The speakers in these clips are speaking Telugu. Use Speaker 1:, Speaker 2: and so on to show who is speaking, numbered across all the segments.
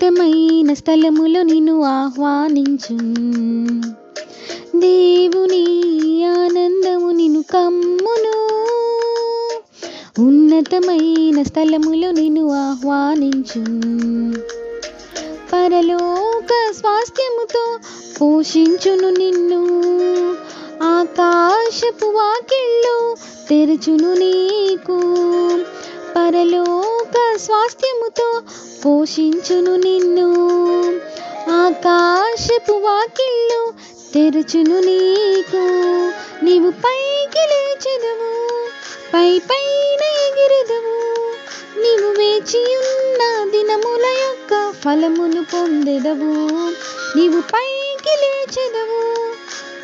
Speaker 1: ఉన్నతమైన స్థలములో నిన్ను ఆహ్వానించు. దేవుని ఆనందము నిన్ను కమ్మును. ఉన్నతమైన స్థలములో నిన్ను ఆహ్వానించు. పరలోక స్వాస్థ్యముతో పోషించును నిన్ను. ఆకాశపు వాకిళ్ళు తెరచును నీకు. పరలోక స్వాస్థ్యముతో పోషించును నిన్ను. ఆకాశపు వాకిళ్ళు తెరచును నీకు. నీవు పైకి లేచెదవు, పై పైన ఎగిరెదవు. నీవు వేచియున్న దినముల యొక్క ఫలమును పొందెదవు. నీవు పైకి లేచెదవు,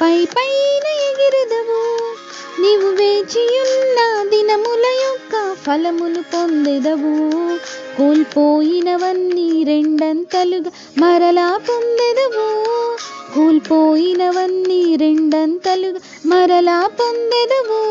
Speaker 1: పై పైన ఎగిరెదవు. నీవు వేచియున్న దినముల యొక్క ఫలమును పొందెదవు. కోల్పోయినవన్నీ రెండంతలుగా మరలా పొందెదవు. కోల్పోయినవన్నీ రెండంతలుగా మరలా పొందెదవు.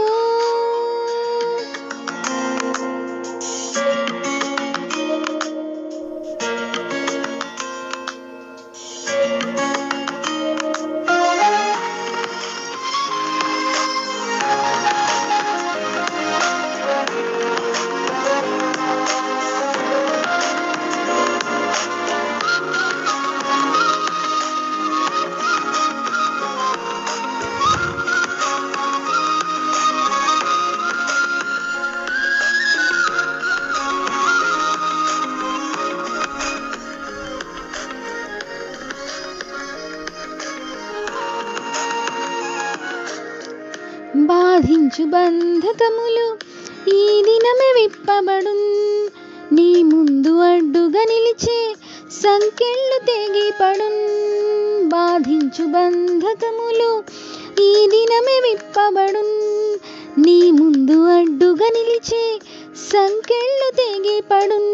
Speaker 1: బాధించు బంధకములు ఈ దినమే విప్పబడున్. నీ ముందు అడ్డుగా నిలిచే సంకెళ్ళు తెగిపడున్. బాధించు బంధకములు ఈ దినమే విప్పబడున్. నీ ముందు అడ్డుగా నిలిచే సంకెళ్ళు తెగిపడున్.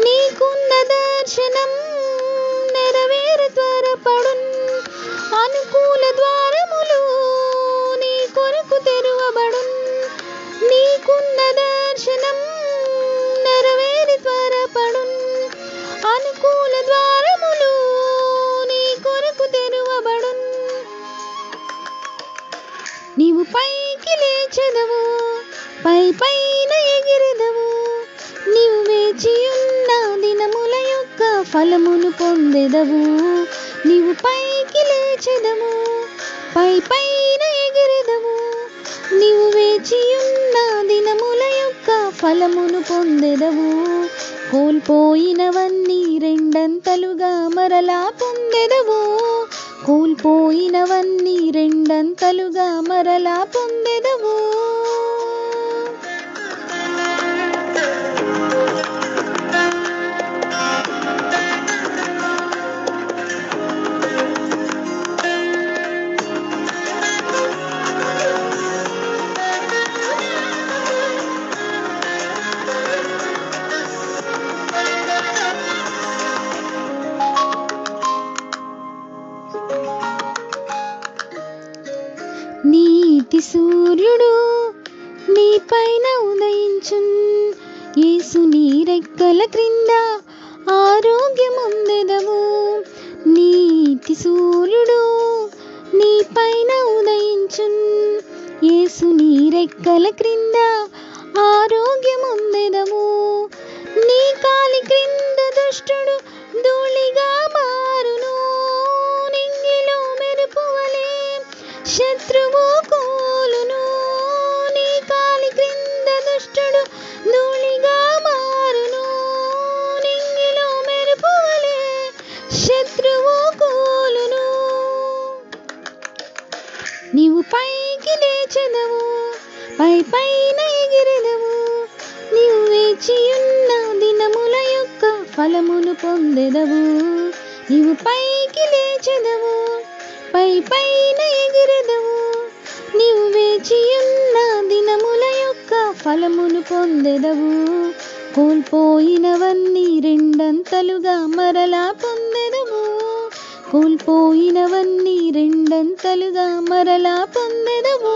Speaker 1: నీకున్న దర్శనం నెరవేరు త్వరపడున్. అనుకూల ద్వారములు నీ కొరకు తెరువబడున్. నీకున్న దర్శనం నెరవేరి త్వరపడున్. అనుకూల ద్వారములు నీ కొరకు తెరువబడున్. నీవు పైకి లేచెదవు, పై పైన ఎగిరెదవు. నీవు వేచియున్న దినముల యొక్క ఫలమును పొందెదవు. నీవు పైకి లేచెదవు, పై పైన ఎగిరెదవు. నీవు వేచియున్న దినముల యొక్క ఫలమును పొందెదవు. కోల్పోయినవన్నీ రెండంతలుగా మరలా పొందెదవు. కోల్పోయినవన్నీ రెండంతలుగా మరలా పొందెదవు. నీతి సూర్యుడు నీ పైన ఉదయించున్. యేసు నీ రెక్కల క్రింద ఆరోగ్యముందెదవు. నీతి సూర్యుడు నీ పైన ఉదయించున్. యేసు నీ రెక్కల క్రింద ఆరోగ్యముందెదవు. నీ కాలి క్రింద దుష్టుడు ధూళిగా మారును. నింగిలో మెరుపువలే శత్రువు కూలును. నీ కాలి క్రింద దుష్టుడు ధూళిగా మారును. నింగిలో మెరుపువలే శత్రువు కూలును. నీవు పైకి లేచెదవు, పై పైన ఎగిరెదవు. నీవు వేచియున్న దినముల యొక్క ఫలమును పొందెదవు. నీవు పైకి లేచెదవు, పై పైన ఎగిరెదవు. నీవు వేచియున్న దినముల యొక్క ఫలమును పొందెదవు. కోల్పోయినవన్నీ రెండంతలుగా మరలా పొందెదవు. కోల్పోయినవన్నీ రెండంతలుగా మరలా పొందెదవు.